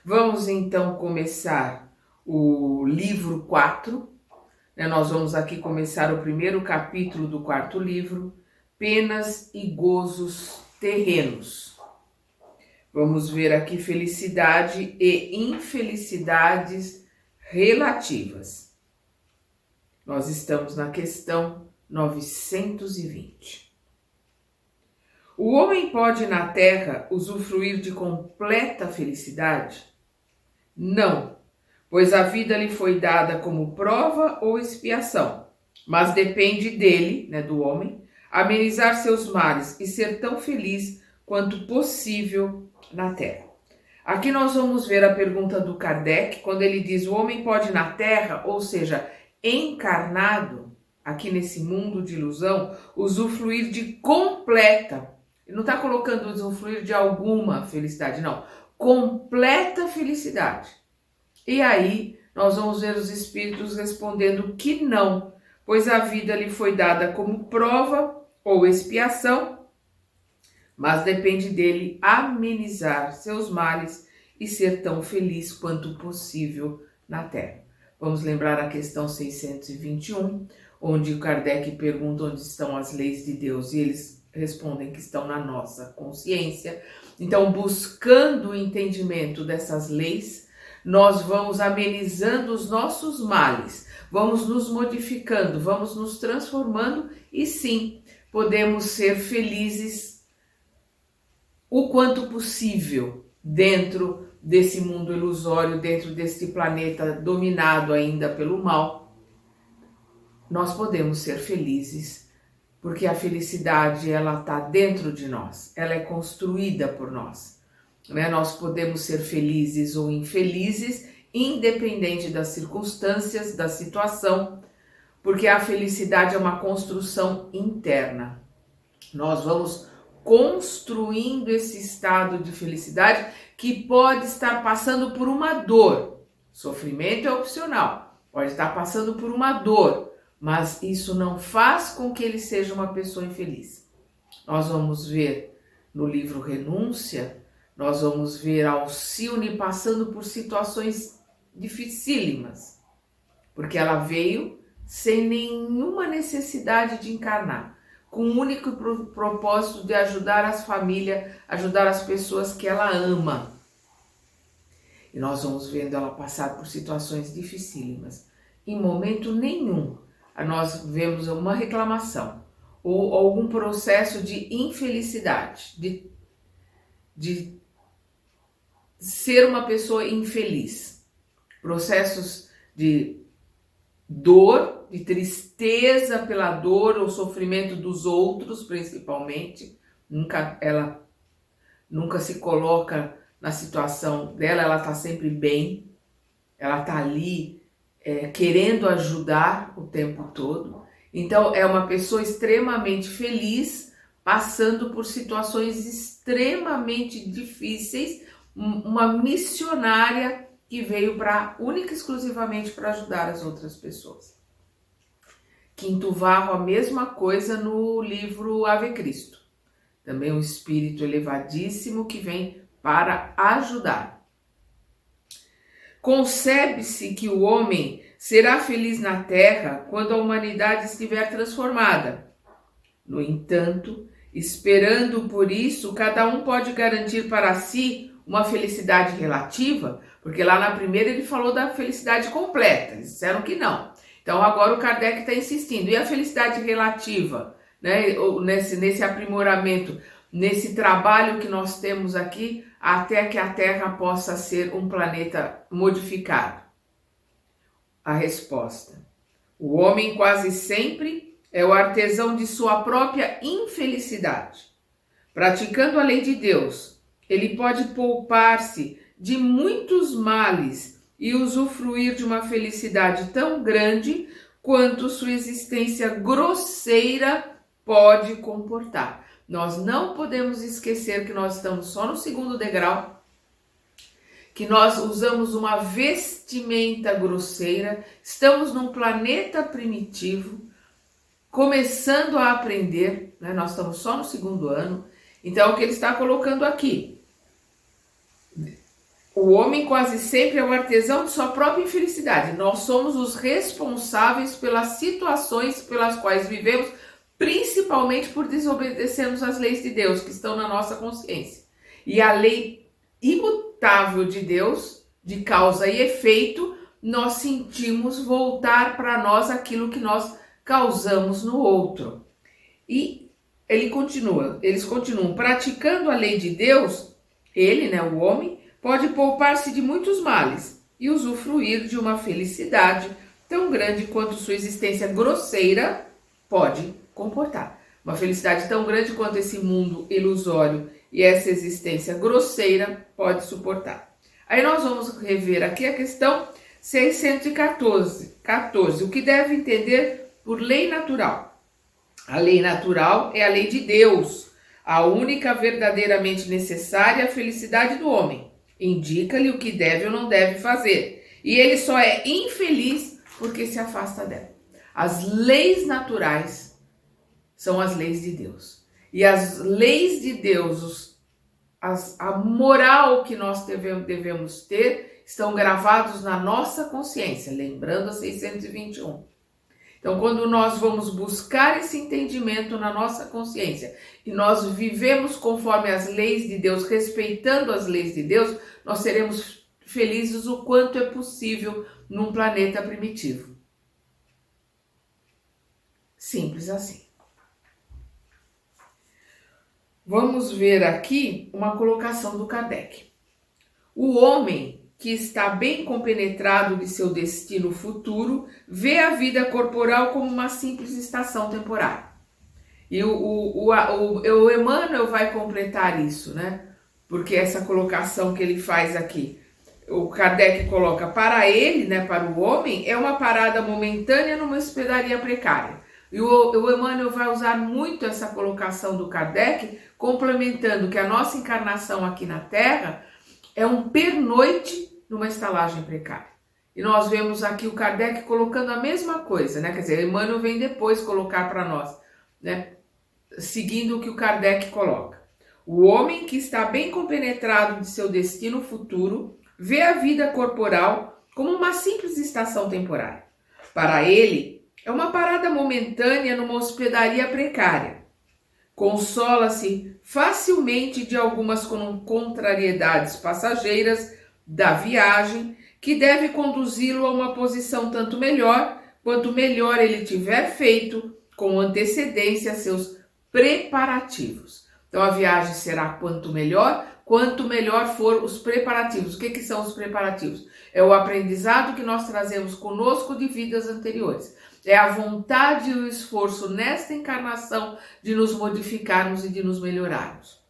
Vamos então começar o livro 4. Nós vamos aqui começar o primeiro capítulo do quarto livro, Penas e Gozos Terrenos. Vamos ver aqui felicidade e infelicidades relativas. Nós estamos na questão 920. O homem pode na terra usufruir de completa felicidade? Não, pois a vida lhe foi dada como prova ou expiação, mas depende dele, do homem, amenizar seus males e ser tão feliz quanto possível na terra. Aqui nós vamos ver a pergunta do Kardec, quando ele diz o homem pode na terra, ou seja, encarnado, aqui nesse mundo de ilusão, usufruir de completa, ele não está colocando usufruir de alguma felicidade, não, completa felicidade. E aí nós vamos ver os espíritos respondendo que não, pois a vida lhe foi dada como prova ou expiação, mas depende dele amenizar seus males e ser tão feliz quanto possível na terra. Vamos lembrar a questão 621, onde o Kardec pergunta onde estão as leis de Deus e eles respondem que estão na nossa consciência. Então, buscando o entendimento dessas leis, nós vamos amenizando os nossos males, vamos nos modificando, vamos nos transformando e sim, podemos ser felizes o quanto possível dentro desse mundo ilusório, dentro desse planeta dominado ainda pelo mal. Nós podemos ser felizes porque a felicidade ela está dentro de nós, ela é construída por nós. Nós podemos ser felizes ou infelizes, independente das circunstâncias, da situação, porque a felicidade é uma construção interna. Nós vamos construindo esse estado de felicidade que pode estar passando por uma dor. Sofrimento é opcional, pode estar passando por uma dor, mas isso não faz com que ele seja uma pessoa infeliz. Nós vamos ver no livro Renúncia, nós vamos ver Alcione passando por situações dificílimas, porque ela veio sem nenhuma necessidade de encarnar, com o único propósito de ajudar as famílias, ajudar as pessoas que ela ama. E nós vamos vendo ela passar por situações dificílimas. Em momento nenhum, nós vemos uma reclamação ou algum processo de infelicidade, de ser uma pessoa infeliz. Processos de dor, de tristeza pela dor ou sofrimento dos outros, principalmente. Ela nunca se coloca na situação dela, ela está sempre bem, ela está ali querendo ajudar o tempo todo. Então é uma pessoa extremamente feliz, passando por situações extremamente difíceis, uma missionária que veio única e exclusivamente para ajudar as outras pessoas. Quinto Varro, a mesma coisa no livro Ave Cristo. Também um espírito elevadíssimo que vem para ajudar. Concebe-se que o homem será feliz na terra quando a humanidade estiver transformada. No entanto, esperando por isso, cada um pode garantir para si uma felicidade relativa, porque lá na primeira ele falou da felicidade completa, eles disseram que não. Então agora o Kardec está insistindo. E a felicidade relativa, nesse aprimoramento, nesse trabalho que nós temos aqui, até que a Terra possa ser um planeta modificado? A resposta: o homem quase sempre é o artesão de sua própria infelicidade. Praticando a lei de Deus, ele pode poupar-se de muitos males e usufruir de uma felicidade tão grande quanto sua existência grosseira pode comportar. Nós não podemos esquecer que nós estamos só no segundo degrau, que nós usamos uma vestimenta grosseira, estamos num planeta primitivo, começando a aprender, nós estamos só no segundo ano. Então, o que ele está colocando aqui? o homem quase sempre é o artesão de sua própria infelicidade. Nós somos os responsáveis pelas situações pelas quais vivemos, principalmente por desobedecermos as leis de Deus que estão na nossa consciência. E a lei imutável de Deus, de causa e efeito, nós sentimos voltar para nós aquilo que nós causamos no outro. E eles continuam praticando a lei de Deus. Ele, o homem, pode poupar-se de muitos males e usufruir de uma felicidade tão grande quanto sua existência grosseira pode comportar. Uma felicidade tão grande quanto esse mundo ilusório e essa existência grosseira pode suportar. Aí nós vamos rever aqui a questão 614, o que deve entender por lei natural. A lei natural é a lei de Deus, a única verdadeiramente necessária à felicidade do homem. Indica-lhe o que deve ou não deve fazer. E ele só é infeliz porque se afasta dela. As leis naturais são as leis de Deus. E as leis de Deus, a moral que nós devemos ter, estão gravados na nossa consciência. Lembrando a 621. Então, quando nós vamos buscar esse entendimento na nossa consciência e nós vivemos conforme as leis de Deus, respeitando as leis de Deus, nós seremos felizes o quanto é possível num planeta primitivo. Simples assim. Vamos ver aqui uma colocação do Kardec. O homem que está bem compenetrado de seu destino futuro, vê a vida corporal como uma simples estação temporária. E o Emmanuel vai completar isso, Porque essa colocação que ele faz aqui, o Kardec coloca para ele, para o homem, é uma parada momentânea numa hospedaria precária. E o Emmanuel vai usar muito essa colocação do Kardec, complementando que a nossa encarnação aqui na Terra é um pernoite numa estalagem precária. E nós vemos aqui o Kardec colocando a mesma coisa, Quer dizer, Emmanuel vem depois colocar para nós, Seguindo o que o Kardec coloca. O homem que está bem compenetrado de seu destino futuro, vê a vida corporal como uma simples estação temporária. Para ele, é uma parada momentânea numa hospedaria precária. Consola-se facilmente de algumas contrariedades passageiras da viagem, que deve conduzi-lo a uma posição tanto melhor, quanto melhor ele tiver feito com antecedência seus preparativos. Então a viagem será quanto melhor for os preparativos. O que são os preparativos? É o aprendizado que nós trazemos conosco de vidas anteriores. É a vontade e o esforço nesta encarnação de nos modificarmos e de nos melhorarmos.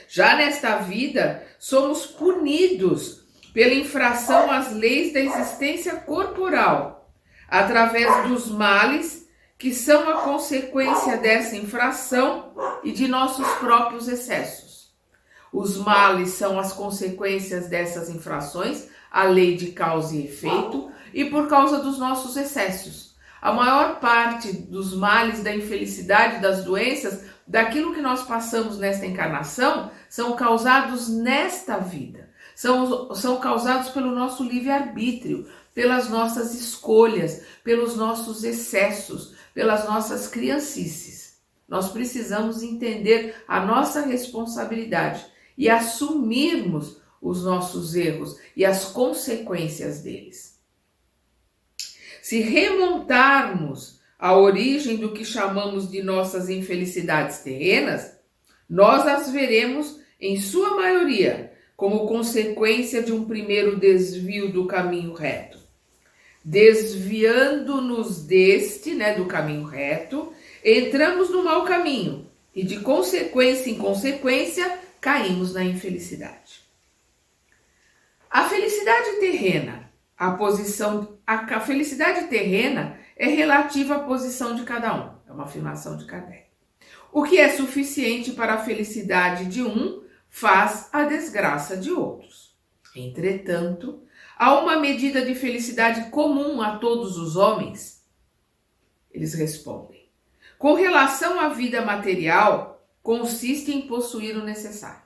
Já nesta vida, somos punidos pela infração às leis da existência corporal, através dos males que são a consequência dessa infração e de nossos próprios excessos. Os males são as consequências dessas infrações, a lei de causa e efeito, e por causa dos nossos excessos. A maior parte dos males, da infelicidade, das doenças, daquilo que nós passamos nesta encarnação, são causados nesta vida. São causados pelo nosso livre-arbítrio, pelas nossas escolhas, pelos nossos excessos, pelas nossas criancices. Nós precisamos entender a nossa responsabilidade e assumirmos os nossos erros e as consequências deles. Se remontarmos à origem do que chamamos de nossas infelicidades terrenas, nós as veremos, em sua maioria, como consequência de um primeiro desvio do caminho reto. Desviando-nos do caminho reto, entramos no mau caminho e, de consequência em consequência, caímos na infelicidade. A felicidade terrena, a felicidade terrena é relativa à posição de cada um, é uma afirmação de Kardec. O que é suficiente para a felicidade de um faz a desgraça de outros. Entretanto, há uma medida de felicidade comum a todos os homens? Eles respondem: com relação à vida material, consiste em possuir o necessário.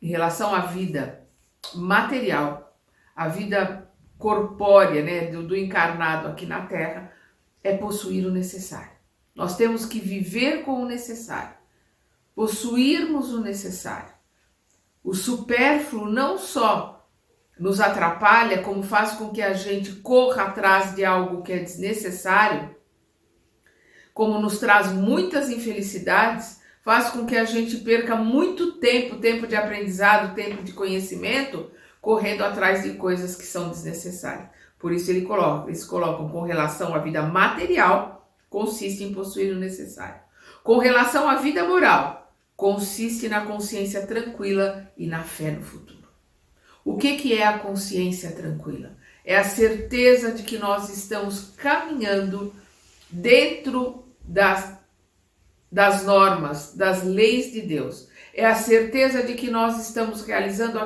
Em relação à vida material, a vida corpórea, né, do encarnado aqui na Terra, é possuir o necessário. Nós temos que viver com o necessário, possuirmos o necessário. O supérfluo não só nos atrapalha, como faz com que a gente corra atrás de algo que é desnecessário, como nos traz muitas infelicidades, faz com que a gente perca muito tempo, tempo de aprendizado, tempo de conhecimento, correndo atrás de coisas que são desnecessárias. Por isso eles colocam com relação à vida material, consiste em possuir o necessário. Com relação à vida moral, consiste na consciência tranquila e na fé no futuro. O que é a consciência tranquila? É a certeza de que nós estamos caminhando dentro das normas, das leis de Deus. É a certeza de que nós estamos realizando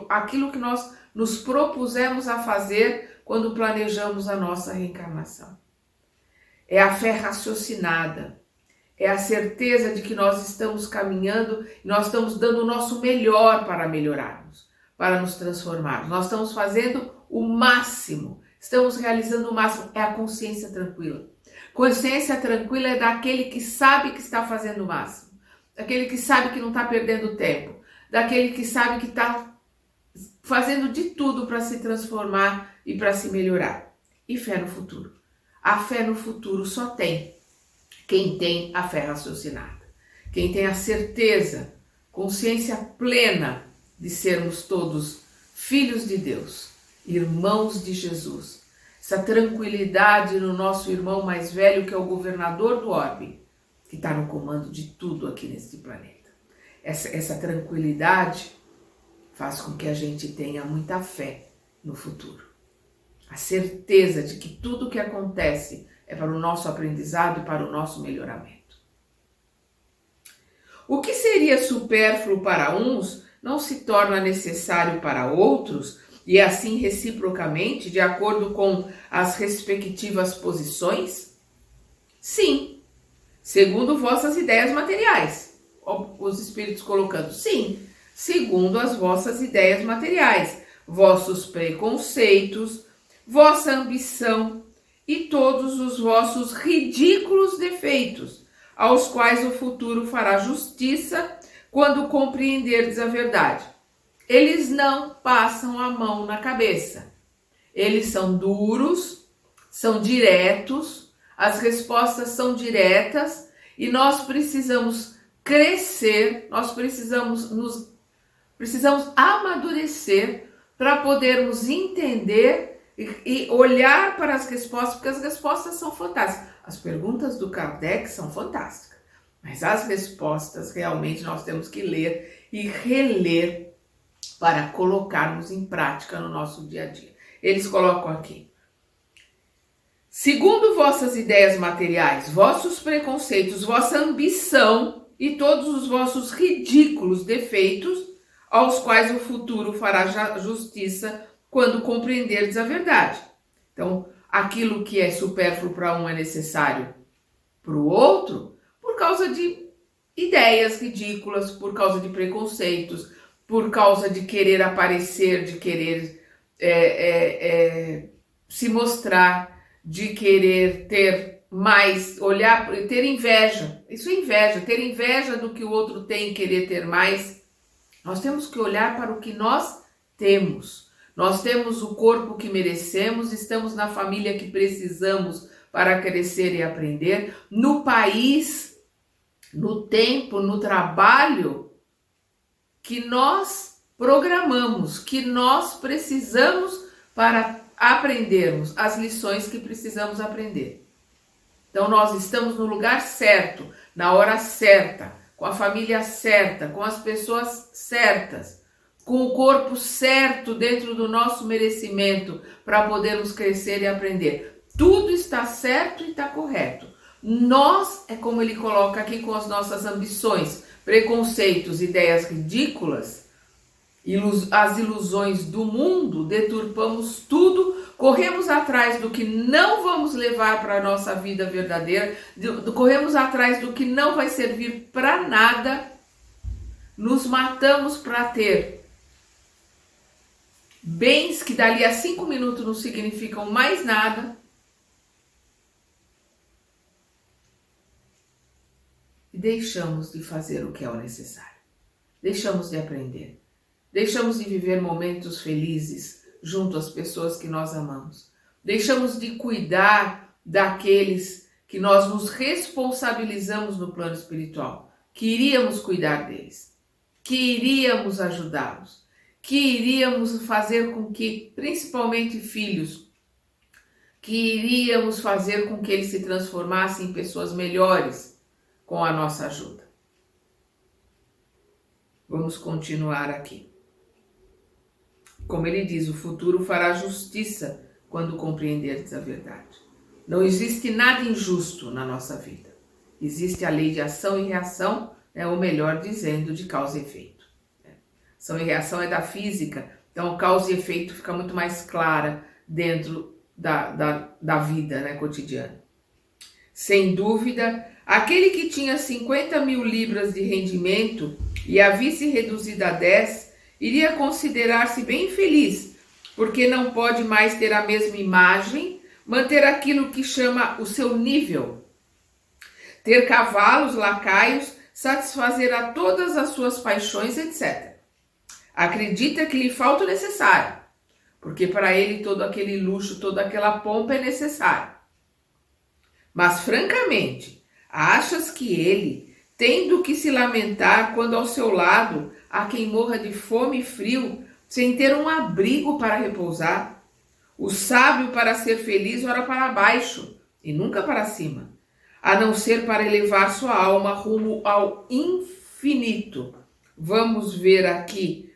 aquilo que nós nos propusemos a fazer quando planejamos a nossa reencarnação. É a fé raciocinada. É a certeza de que nós estamos caminhando e nós estamos dando o nosso melhor para melhorarmos, para nos transformarmos. Nós estamos fazendo o máximo, estamos realizando o máximo. É a consciência tranquila. Consciência tranquila é daquele que sabe que está fazendo o máximo, daquele que sabe que não está perdendo tempo, daquele que sabe que está fazendo de tudo para se transformar e para se melhorar. E fé no futuro. A fé no futuro só tem quem tem a fé raciocinada, quem tem a certeza, consciência plena de sermos todos filhos de Deus, irmãos de Jesus. Essa tranquilidade no nosso irmão mais velho, que é o governador do orbe, que está no comando de tudo aqui nesse planeta. Essa tranquilidade faz com que a gente tenha muita fé no futuro. A certeza de que tudo que acontece é para o nosso aprendizado e para o nosso melhoramento. O que seria supérfluo para uns não se torna necessário para outros, e assim reciprocamente, de acordo com as respectivas posições? Sim, segundo vossas ideias materiais. Os espíritos colocando, sim, segundo as vossas ideias materiais, vossos preconceitos, vossa ambição e todos os vossos ridículos defeitos, aos quais o futuro fará justiça quando compreenderdes a verdade. Eles não passam a mão na cabeça. Eles são duros, são diretos, as respostas são diretas e nós precisamos crescer, nós precisamos amadurecer para podermos entender e olhar para as respostas, porque as respostas são fantásticas. As perguntas do Kardec são fantásticas, mas as respostas realmente nós temos que ler e reler para colocarmos em prática no nosso dia a dia. Eles colocam aqui: segundo vossas ideias materiais, vossos preconceitos, vossa ambição e todos os vossos ridículos defeitos, aos quais o futuro fará justiça quando compreenderdes a verdade. Então, aquilo que é supérfluo para um é necessário para o outro, por causa de ideias ridículas, por causa de preconceitos, por causa de querer aparecer, de querer se mostrar, de querer ter mais, olhar, ter inveja. Isso é inveja, ter inveja do que o outro tem e querer ter mais. Nós temos que olhar para o que nós temos. Nós temos o corpo que merecemos, estamos na família que precisamos para crescer e aprender, no país, no tempo, no trabalho que nós programamos, que nós precisamos para aprendermos as lições que precisamos aprender. Então nós estamos no lugar certo, na hora certa, com a família certa, com as pessoas certas, com o corpo certo dentro do nosso merecimento para podermos crescer e aprender. Tudo está certo e está correto. Nós, é como ele coloca aqui, com as nossas ambições, preconceitos, ideias ridículas, as ilusões do mundo, deturpamos tudo, corremos atrás do que não vamos levar para a nossa vida verdadeira, corremos atrás do que não vai servir para nada, nos matamos para ter bens que dali a 5 minutos não significam mais nada. E deixamos de fazer o que é o necessário. Deixamos de aprender. Deixamos de viver momentos felizes junto às pessoas que nós amamos. Deixamos de cuidar daqueles que nós nos responsabilizamos no plano espiritual, que iríamos cuidar deles, que iríamos ajudá-los, que iríamos fazer com que, principalmente filhos, que iríamos fazer com que eles se transformassem em pessoas melhores com a nossa ajuda. Vamos continuar aqui. Como ele diz, o futuro fará justiça quando compreenderdes a verdade. Não existe nada injusto na nossa vida. Existe a lei de ação e reação, ou melhor dizendo, de causa e efeito. Ação e reação é da física, então causa e efeito fica muito mais clara dentro da vida, cotidiana. Sem dúvida, aquele que tinha 50 mil libras de rendimento e a visse reduzida a 10, iria considerar-se bem feliz, porque não pode mais ter a mesma imagem, manter aquilo que chama o seu nível, ter cavalos, lacaios, satisfazer a todas as suas paixões, etc. Acredita que lhe falta o necessário, porque para ele todo aquele luxo, toda aquela pompa é necessário. Mas, francamente, achas que ele, tendo que se lamentar quando ao seu lado há quem morra de fome e frio, sem ter um abrigo para repousar? O sábio, para ser feliz, ora para baixo e nunca para cima, a não ser para elevar sua alma rumo ao infinito. Vamos rever aqui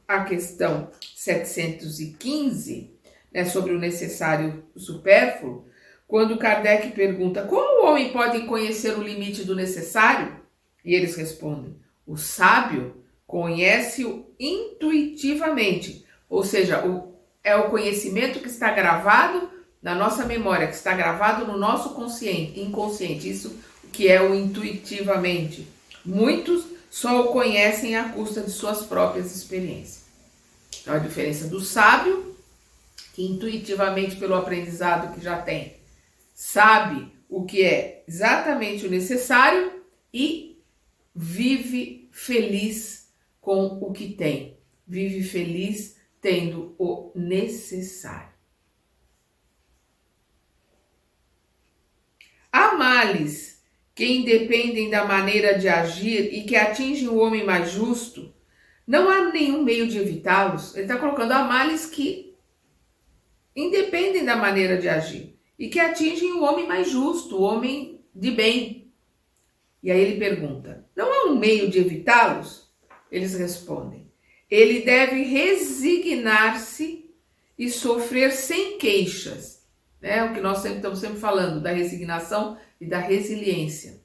a questão 715, sobre o necessário supérfluo, quando Kardec pergunta: como o homem pode conhecer o limite do necessário? E eles respondem: o sábio conhece-o intuitivamente, ou seja, é o conhecimento que está gravado na nossa memória, que está gravado no nosso inconsciente, isso que é o intuitivamente. Muitos só o conhecem à custa de suas próprias experiências. Então, a diferença do sábio, que intuitivamente, pelo aprendizado que já tem, sabe o que é exatamente o necessário e vive feliz com o que tem. Vive feliz tendo o necessário. Há males que independem da maneira de agir e que atingem o homem mais justo. Não há nenhum meio de evitá-los. Ele está colocando: há males que independem da maneira de agir e que atingem o homem mais justo, o homem de bem. E aí ele pergunta: não há um meio de evitá-los? Eles respondem: ele deve resignar-se e sofrer sem queixas. O que nós estamos sempre falando, da resignação e da resiliência,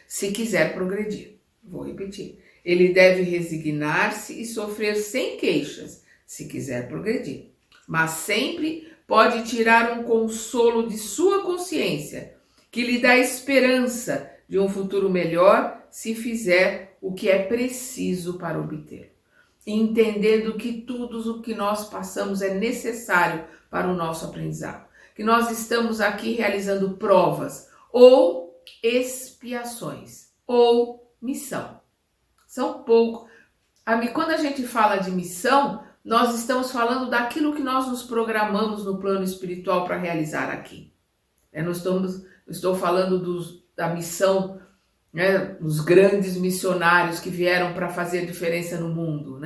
se quiser progredir. Vou repetir: ele deve resignar-se e sofrer sem queixas, se quiser progredir, mas sempre pode tirar um consolo de sua consciência, que lhe dá esperança de um futuro melhor, se fizer o que é preciso para obter, entendendo que tudo o que nós passamos é necessário para o nosso aprendizado, que nós estamos aqui realizando provas ou expiações ou missão. São pouco. Quando a gente fala de missão, nós estamos falando daquilo que nós nos programamos no plano espiritual para realizar aqui. Não estou falando da missão, dos grandes missionários que vieram para fazer diferença no mundo.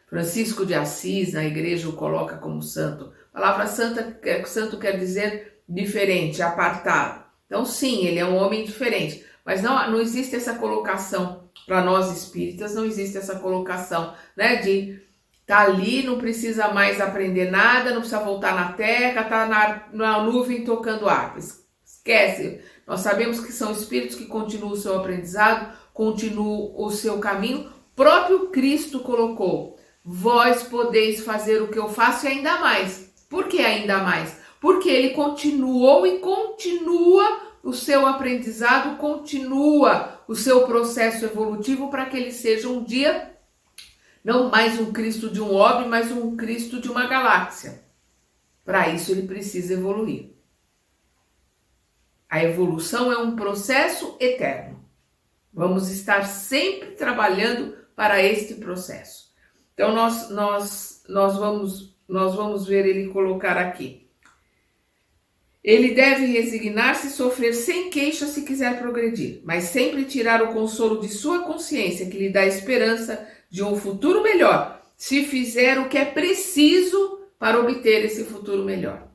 Francisco de Assis, na igreja, o coloca como santo. A palavra santo quer dizer diferente, apartado. Então, sim, ele é um homem diferente. Mas não existe essa colocação, para nós espíritas, não existe essa colocação, de estar ali, não precisa mais aprender nada, não precisa voltar na terra, está na nuvem tocando harpa. Esquece. Nós sabemos que são espíritos que continuam o seu aprendizado, continuam o seu caminho. Próprio Cristo colocou: vós podeis fazer o que eu faço e ainda mais. Por que ainda mais? Porque ele continuou e continua o seu aprendizado, continua o seu processo evolutivo para que ele seja um dia Não mais um Cristo de um orbe, mas um Cristo de uma galáxia. Para isso ele precisa evoluir. A evolução é um processo eterno. Vamos estar sempre trabalhando para este processo. Então nós vamos ver ele colocar aqui. Ele deve resignar-se e sofrer sem queixa se quiser progredir, mas sempre tirar o consolo de sua consciência, que lhe dá esperança de um futuro melhor, se fizer o que é preciso para obter esse futuro melhor.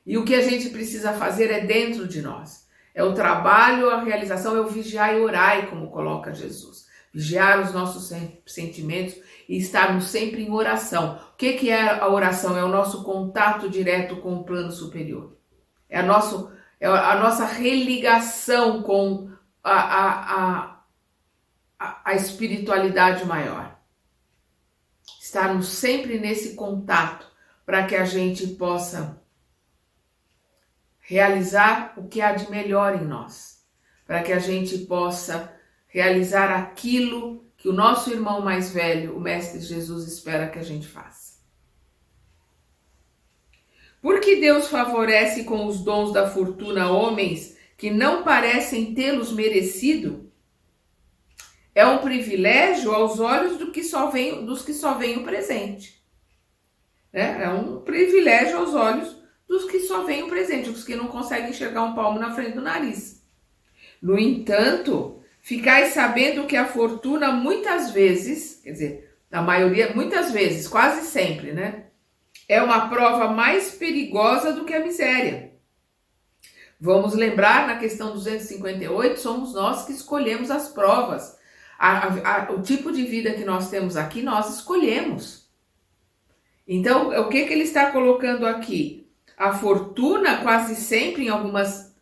E o que a gente precisa fazer é dentro de nós. É o trabalho, a realização, é o vigiar e orar, como coloca Jesus. Vigiar os nossos sentimentos e estarmos sempre em oração. O que é a oração? É o nosso contato direto com o plano superior. É a nossa religação com a espiritualidade maior. Estarmos sempre nesse contato para que a gente possa realizar o que há de melhor em nós. Para que a gente possa realizar aquilo que o nosso irmão mais velho, o Mestre Jesus, espera que a gente faça. Por que Deus favorece com os dons da fortuna homens que não parecem tê-los merecido? É um privilégio aos olhos dos que só veem o presente. É um privilégio aos olhos dos que só veem o presente, dos que não conseguem enxergar um palmo na frente do nariz. No entanto, ficais sabendo que a fortuna muitas vezes, quer dizer, na maioria, muitas vezes, quase sempre, né? É uma prova mais perigosa do que a miséria. Vamos lembrar, na questão 258, somos nós que escolhemos as provas. O tipo de vida que nós temos aqui, nós escolhemos. Então, o que ele está colocando aqui? A fortuna, quase sempre, em algumas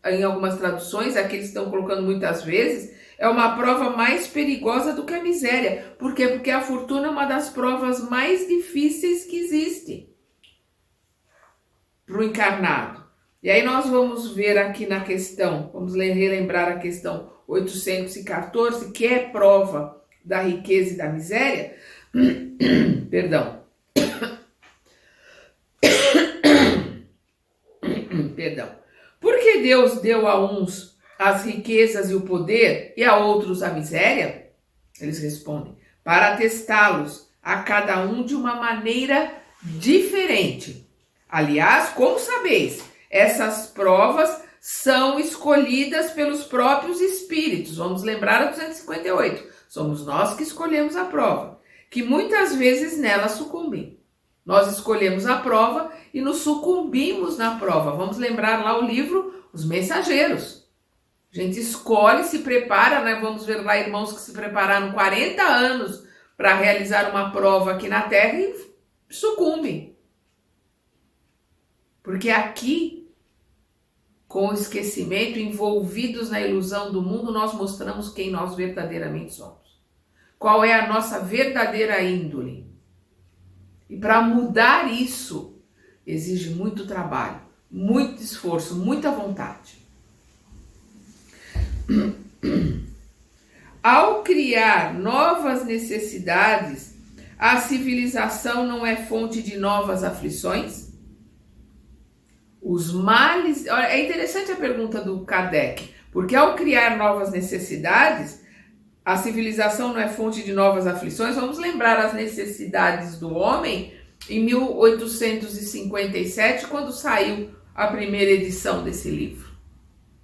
traduções, aqui eles estão colocando muitas vezes, é uma prova mais perigosa do que a miséria. Por quê? Porque a fortuna é uma das provas mais difíceis que existe para o encarnado. E aí nós vamos ver aqui na questão, vamos relembrar a questão 814, que é prova da riqueza e da miséria. Perdão. Porque Deus deu a uns as riquezas e o poder e a outros a miséria? Eles respondem, para testá-los a cada um de uma maneira diferente. Aliás, como sabeis, essas provas são escolhidas pelos próprios espíritos. Vamos lembrar a 258. Somos nós que escolhemos a prova, que muitas vezes nela sucumbem. Nós escolhemos a prova e nos sucumbimos na prova. Vamos lembrar lá o livro Os Mensageiros. A gente escolhe, se prepara, né? Vamos ver lá irmãos que se prepararam 40 anos para realizar uma prova aqui na Terra e sucumbem. Porque aqui, com o esquecimento, envolvidos na ilusão do mundo, nós mostramos quem nós verdadeiramente somos. Qual é a nossa verdadeira índole. E para mudar isso, exige muito trabalho, muito esforço, muita vontade. Ao criar novas necessidades, a civilização não é fonte de novas aflições? Os males... É interessante a pergunta do Kardec, porque ao criar novas necessidades, a civilização não é fonte de novas aflições. Vamos lembrar as necessidades do homem em 1857, quando saiu a primeira edição desse livro.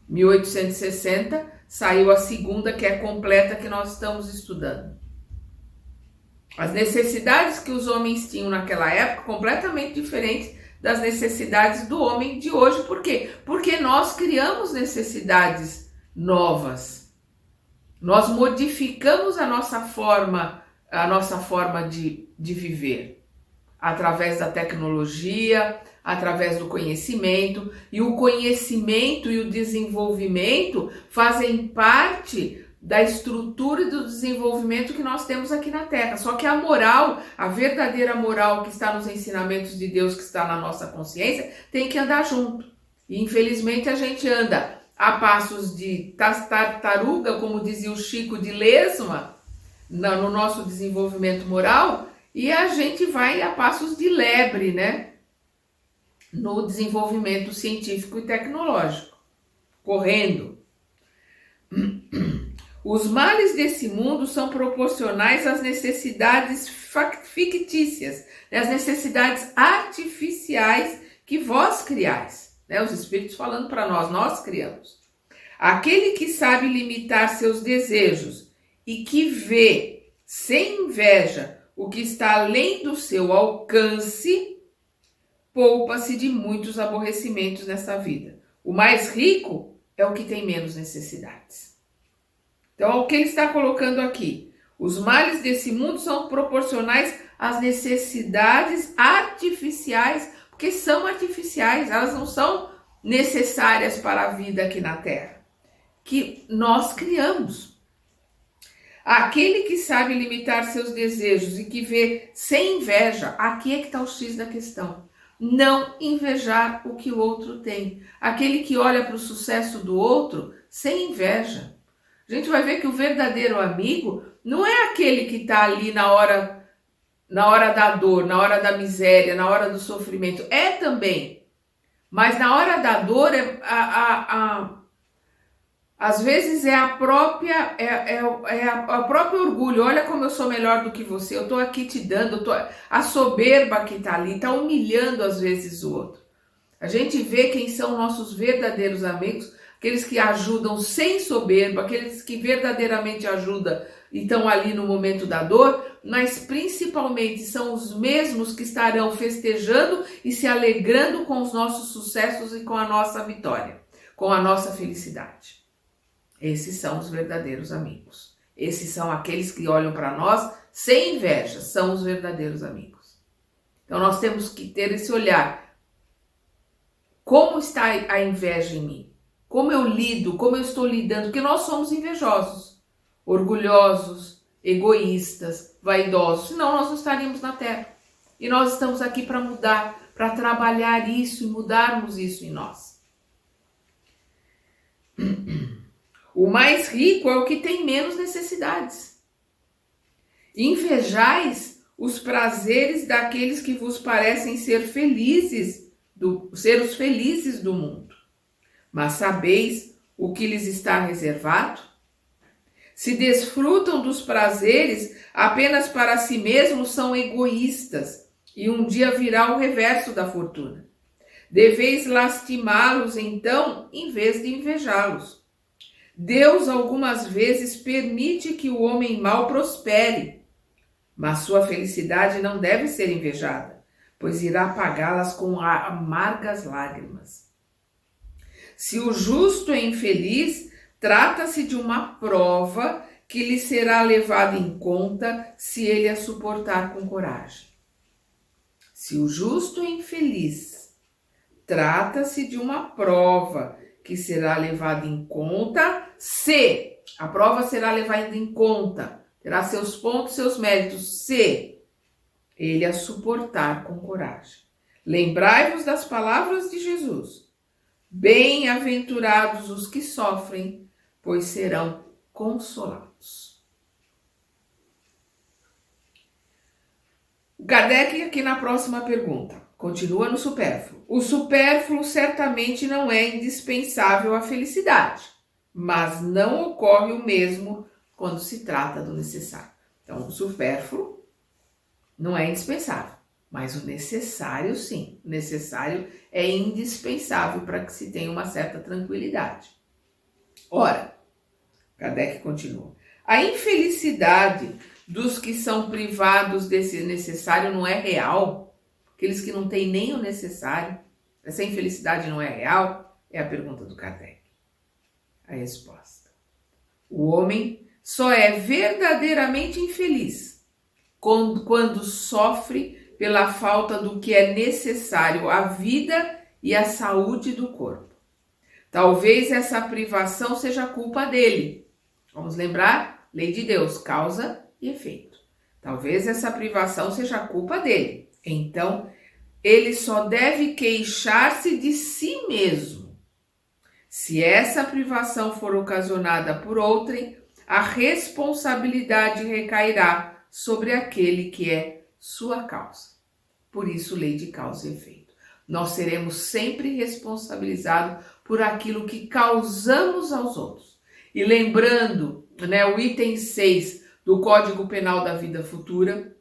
1860 saiu a segunda, que é completa, que nós estamos estudando. As necessidades que os homens tinham naquela época, completamente diferentes das necessidades do homem de hoje. Por quê? Porque nós criamos necessidades novas. Nós modificamos a nossa forma de viver. Através da tecnologia, através do conhecimento. E o conhecimento e o desenvolvimento fazem parte da estrutura e do desenvolvimento que nós temos aqui na Terra. Só que a moral, a verdadeira moral que está nos ensinamentos de Deus, que está na nossa consciência, tem que andar junto. E infelizmente a gente anda a passos de tartaruga, como dizia o Chico de Lesma, no nosso desenvolvimento moral, E a gente vai a passos de lebre, né? No desenvolvimento científico e tecnológico, correndo. Os males desse mundo são proporcionais às necessidades fictícias, às necessidades artificiais que vós criais. Né? Os espíritos falando para nós criamos. Aquele que sabe limitar seus desejos e que vê, sem inveja, o que está além do seu alcance, poupa-se de muitos aborrecimentos nesta vida. O mais rico é o que tem menos necessidades. Então, o que ele está colocando aqui? Os males desse mundo são proporcionais às necessidades artificiais, porque são artificiais, elas não são necessárias para a vida aqui na Terra, que nós criamos. Aquele que sabe limitar seus desejos e que vê sem inveja, aqui é que está o X da questão. Não invejar o que o outro tem. Aquele que olha para o sucesso do outro sem inveja. A gente vai ver que o verdadeiro amigo não é aquele que está ali na hora da dor, na hora da miséria, na hora do sofrimento. É também. Mas na hora da dor, às vezes é o próprio orgulho. Olha como eu sou melhor do que você. Eu estou aqui te dando. A soberba que está ali, está humilhando às vezes o outro. A gente vê quem são nossos verdadeiros amigos. Aqueles que ajudam sem soberba, aqueles que verdadeiramente ajudam e estão ali no momento da dor, mas principalmente são os mesmos que estarão festejando e se alegrando com os nossos sucessos e com a nossa vitória, com a nossa felicidade. Esses são os verdadeiros amigos. Esses são aqueles que olham para nós sem inveja, são os verdadeiros amigos. Então nós temos que ter esse olhar. Como está a inveja em mim? Como eu lido, como eu estou lidando, porque nós somos invejosos, orgulhosos, egoístas, vaidosos, senão nós não estaríamos na Terra. E nós estamos aqui para mudar, para trabalhar isso e mudarmos isso em nós. O mais rico é o que tem menos necessidades. Invejais os prazeres daqueles que vos parecem ser felizes, ser os felizes do mundo. Mas sabeis o que lhes está reservado? Se desfrutam dos prazeres apenas para si mesmos, são egoístas, e um dia virá o reverso da fortuna. Deveis lastimá-los, então, em vez de invejá-los. Deus algumas vezes permite que o homem mau prospere, mas sua felicidade não deve ser invejada, pois irá pagá-las com amargas lágrimas. Se o justo é infeliz, trata-se de uma prova que lhe será levada em conta se ele a suportar com coragem. Se o justo é infeliz, trata-se de uma prova que será levada em conta se a prova será levada em conta, terá seus pontos, seus méritos, se ele a suportar com coragem. Lembrai-vos das palavras de Jesus. Bem-aventurados os que sofrem, pois serão consolados. O Kardec, aqui na próxima pergunta, continua no supérfluo. O supérfluo certamente não é indispensável à felicidade, mas não ocorre o mesmo quando se trata do necessário. Então, o supérfluo não é indispensável. Mas o necessário, sim. O necessário é indispensável para que se tenha uma certa tranquilidade. Ora, Kardec continua. A infelicidade dos que são privados desse necessário não é real? Aqueles que não têm nem o necessário, essa infelicidade não é real? É a pergunta do Kardec. A resposta. O homem só é verdadeiramente infeliz quando sofre pela falta do que é necessário à vida e à saúde do corpo. Talvez essa privação seja culpa dele. Vamos lembrar? Lei de Deus, causa e efeito. Talvez essa privação seja culpa dele. Então, ele só deve queixar-se de si mesmo. Se essa privação for ocasionada por outrem, a responsabilidade recairá sobre aquele que é sua causa. Por isso, lei de causa e efeito. Nós seremos sempre responsabilizados por aquilo que causamos aos outros. E lembrando, o item 6 do Código Penal da Vida Futura,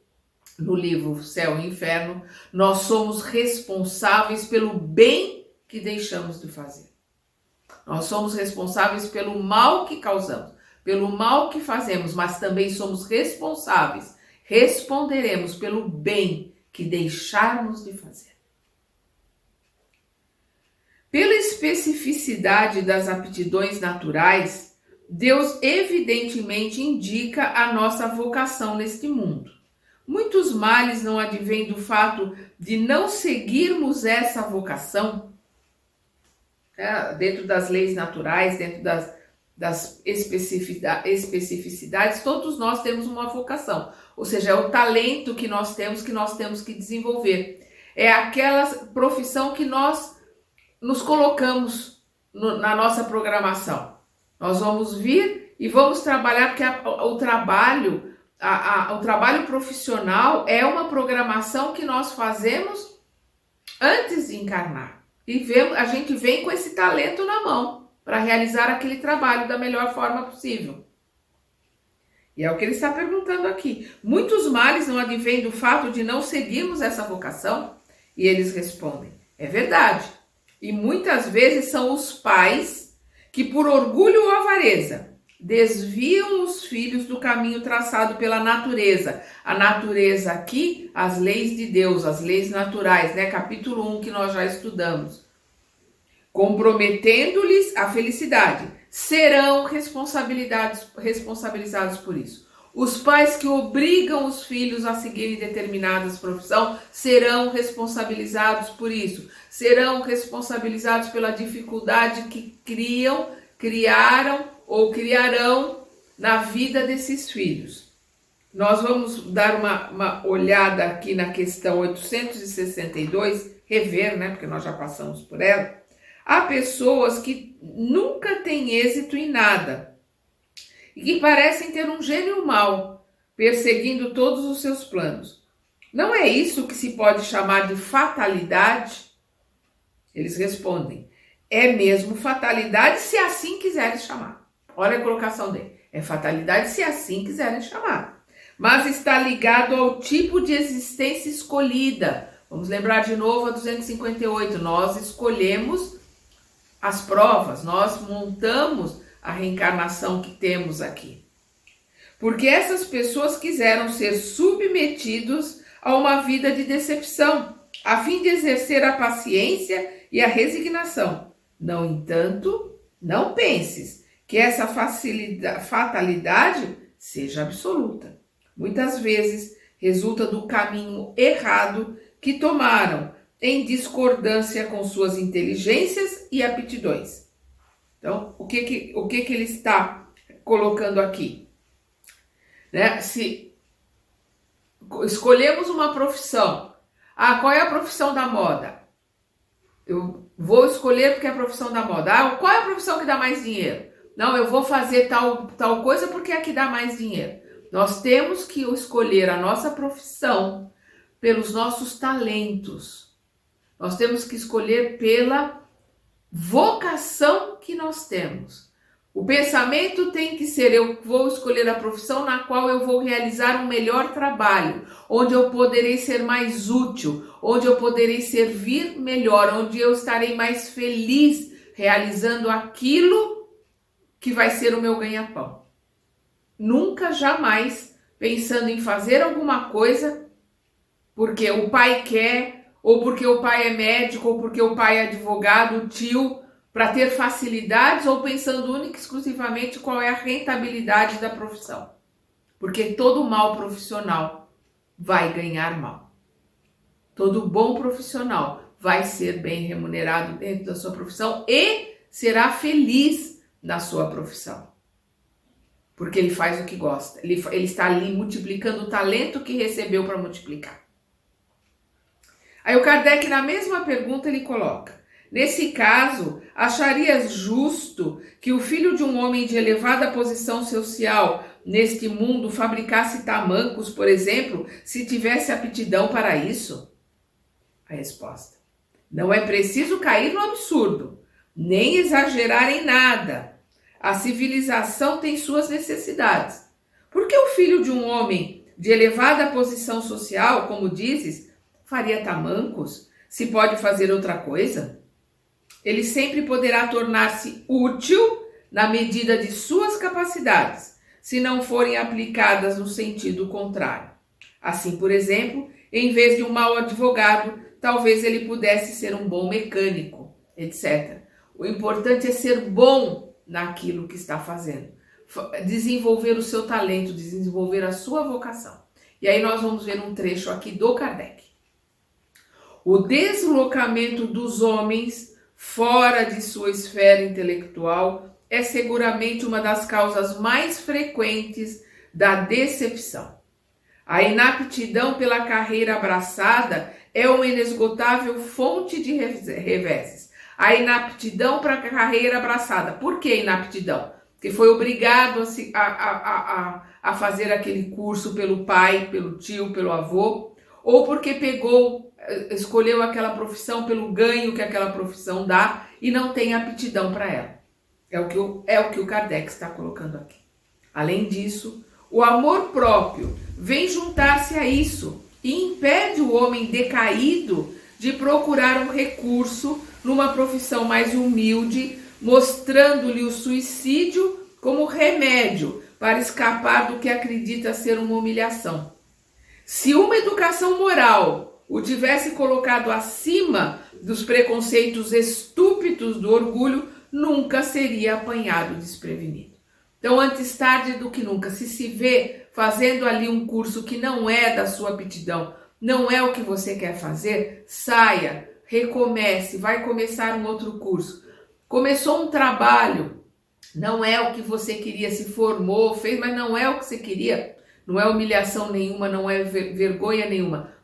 no livro Céu e Inferno, nós somos responsáveis pelo bem que deixamos de fazer. Nós somos responsáveis pelo mal que causamos, pelo mal que fazemos, mas também somos responsáveis, responderemos pelo bem que deixarmos de fazer. Pela especificidade das aptidões naturais, Deus evidentemente indica a nossa vocação neste mundo. Muitos males não advêm do fato de não seguirmos essa vocação, dentro das leis naturais, dentro das especificidades, todos nós temos uma vocação, ou seja, é o talento que nós temos que desenvolver. É aquela profissão que nós nos colocamos na nossa programação. Nós vamos vir e vamos trabalhar, porque o trabalho profissional é uma programação que nós fazemos antes de encarnar. E a gente vem com esse talento na mão para realizar aquele trabalho da melhor forma possível. E é o que ele está perguntando aqui. Muitos males não advêm do fato de não seguirmos essa vocação? E eles respondem, é verdade. E muitas vezes são os pais que, por orgulho ou avareza, desviam os filhos do caminho traçado pela natureza. A natureza aqui, as leis de Deus, as leis naturais, Capítulo 1 que nós já estudamos. Comprometendo-lhes a felicidade. Serão responsabilizados por isso. Os pais que obrigam os filhos a seguirem determinadas profissões serão responsabilizados por isso. Serão responsabilizados pela dificuldade que criaram ou criarão na vida desses filhos. Nós vamos dar uma olhada aqui na questão 862, rever, porque nós já passamos por ela. Há pessoas que nunca têm êxito em nada e que parecem ter um gênio mau, perseguindo todos os seus planos. Não é isso que se pode chamar de fatalidade? Eles respondem, é mesmo fatalidade se assim quiserem chamar. Olha a colocação dele. É fatalidade se assim quiserem chamar. Mas está ligado ao tipo de existência escolhida. Vamos lembrar de novo a 258. Nós escolhemos as provas, nós montamos a reencarnação que temos aqui. Porque essas pessoas quiseram ser submetidos a uma vida de decepção, a fim de exercer a paciência e a resignação. No entanto, não penses que essa fatalidade seja absoluta. Muitas vezes resulta do caminho errado que tomaram, em discordância com suas inteligências e aptidões. Então, o que ele está colocando aqui? Se escolhemos uma profissão, qual é a profissão da moda? Eu vou escolher porque é a profissão da moda. Qual é a profissão que dá mais dinheiro? Não, eu vou fazer tal coisa porque é a que dá mais dinheiro. Nós temos que escolher a nossa profissão pelos nossos talentos. Nós temos que escolher pela vocação que nós temos. O pensamento tem que ser, eu vou escolher a profissão na qual eu vou realizar um melhor trabalho, onde eu poderei ser mais útil, onde eu poderei servir melhor, onde eu estarei mais feliz realizando aquilo que vai ser o meu ganha-pão. Nunca, jamais pensando em fazer alguma coisa porque o pai quer, ou porque o pai é médico, ou porque o pai é advogado, o tio, para ter facilidades, ou pensando única e exclusivamente qual é a rentabilidade da profissão. Porque todo mal profissional vai ganhar mal. Todo bom profissional vai ser bem remunerado dentro da sua profissão e será feliz na sua profissão. Porque ele faz o que gosta. Ele está ali multiplicando o talento que recebeu para multiplicar. Aí o Kardec, na mesma pergunta, ele coloca: Nesse caso, acharias justo que o filho de um homem de elevada posição social neste mundo fabricasse tamancos, por exemplo, se tivesse aptidão para isso? A resposta: não é preciso cair no absurdo, nem exagerar em nada. A civilização tem suas necessidades. Por que o filho de um homem de elevada posição social, como dizes, faria tamancos, se pode fazer outra coisa? Ele sempre poderá tornar-se útil na medida de suas capacidades, se não forem aplicadas no sentido contrário. Assim, por exemplo, em vez de um mau advogado, talvez ele pudesse ser um bom mecânico, etc. O importante é ser bom naquilo que está fazendo, desenvolver o seu talento, desenvolver a sua vocação. E aí nós vamos ver um trecho aqui do Kardec. O deslocamento dos homens fora de sua esfera intelectual é seguramente uma das causas mais frequentes da decepção. A inaptidão pela carreira abraçada é uma inesgotável fonte de reveses. A inaptidão para a carreira abraçada. Por que inaptidão? Porque foi obrigado a fazer aquele curso pelo pai, pelo tio, pelo avô, ou porque escolheu aquela profissão pelo ganho que aquela profissão dá e não tem aptidão para ela. É o que o Kardec está colocando aqui. Além disso, o amor próprio vem juntar-se a isso e impede o homem decaído de procurar um recurso numa profissão mais humilde, mostrando-lhe o suicídio como remédio para escapar do que acredita ser uma humilhação. Se uma educação moral o tivesse colocado acima dos preconceitos estúpidos do orgulho, nunca seria apanhado desprevenido. Então, antes tarde do que nunca, se vê fazendo ali um curso que não é da sua aptidão, não é o que você quer fazer, saia, recomece, vai começar um outro curso. Começou um trabalho, não é o que você queria, se formou, fez, mas não é o que você queria, não é humilhação nenhuma, não é vergonha nenhuma.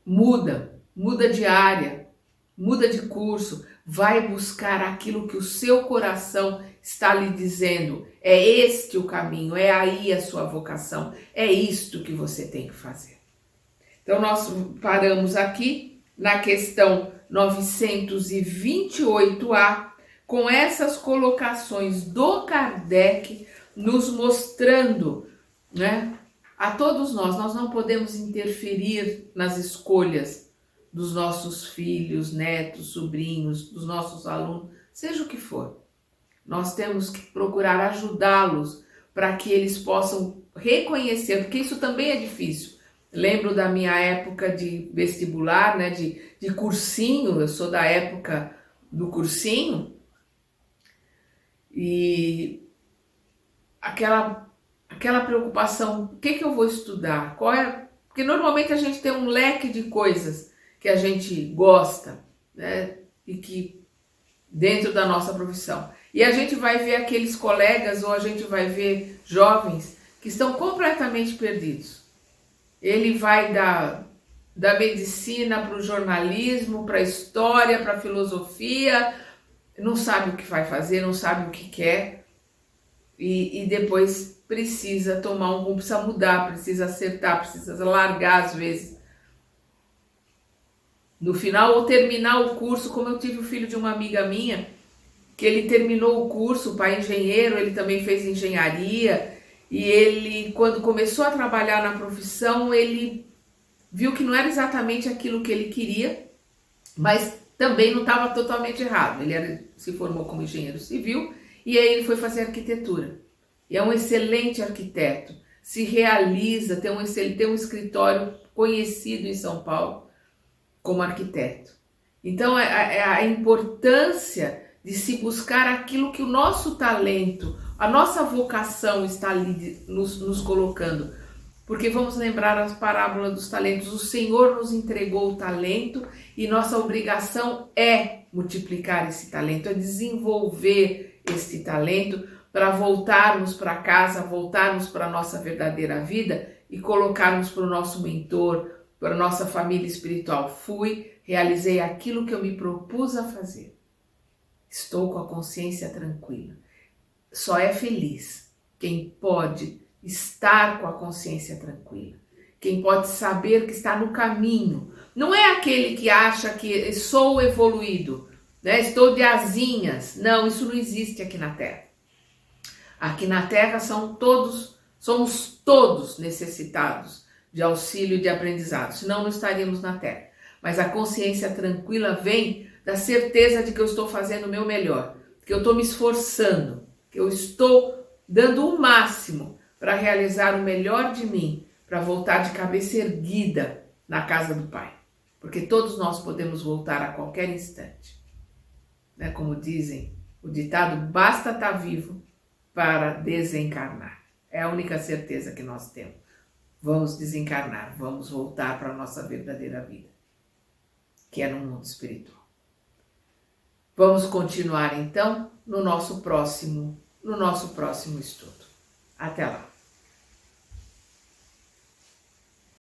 Muda de área, muda de curso, vai buscar aquilo que o seu coração está lhe dizendo. É este o caminho, é aí a sua vocação, é isto que você tem que fazer. Então nós paramos aqui na questão 928A, com essas colocações do Kardec nos mostrando, né, a todos nós não podemos interferir nas escolhas dos nossos filhos, netos, sobrinhos, dos nossos alunos, seja o que for. Nós temos que procurar ajudá-los para que eles possam reconhecer, porque isso também é difícil. Lembro da minha época de vestibular, né, de cursinho, eu sou da época do cursinho, e aquela preocupação, o que eu vou estudar? Porque normalmente a gente tem um leque de coisas que a gente gosta, né, e que dentro da nossa profissão. E a gente vai ver aqueles colegas ou a gente vai ver jovens que estão completamente perdidos. Ele vai da medicina para o jornalismo, para a história, para a filosofia, não sabe o que vai fazer, não sabe o que quer e depois precisa tomar um rumo, precisa mudar, precisa acertar, precisa largar às vezes. No final, ou terminar o curso, como eu tive o filho de uma amiga minha, que ele terminou o curso, o pai engenheiro, ele também fez engenharia, e ele, quando começou a trabalhar na profissão, ele viu que não era exatamente aquilo que ele queria, mas também não estava totalmente errado. Ele se formou como engenheiro civil, e aí ele foi fazer arquitetura. E é um excelente arquiteto, se realiza, tem um escritório conhecido em São Paulo como arquiteto. Então, a importância de se buscar aquilo que o nosso talento, a nossa vocação está ali nos colocando. Porque vamos lembrar as parábolas dos talentos. O Senhor nos entregou o talento e nossa obrigação é multiplicar esse talento, é desenvolver esse talento para voltarmos para casa, voltarmos para a nossa verdadeira vida e colocarmos para o nosso mentor, para a nossa família espiritual. Realizei aquilo que eu me propus a fazer. Estou com a consciência tranquila. Só é feliz quem pode estar com a consciência tranquila. Quem pode saber que está no caminho. Não é aquele que acha que sou evoluído, né? Estou de asinhas. Não, isso não existe aqui na Terra. Aqui na Terra somos todos necessitados de auxílio e de aprendizado, senão não estaríamos na Terra. Mas a consciência tranquila vem da certeza de que eu estou fazendo o meu melhor, que eu estou me esforçando, que eu estou dando o máximo para realizar o melhor de mim, para voltar de cabeça erguida na casa do Pai. Porque todos nós podemos voltar a qualquer instante. Né? Como dizem o ditado, basta estar vivo para desencarnar. É a única certeza que nós temos. Vamos desencarnar, vamos voltar para a nossa verdadeira vida, que é no mundo espiritual. Vamos continuar então no nosso próximo estudo. Até lá!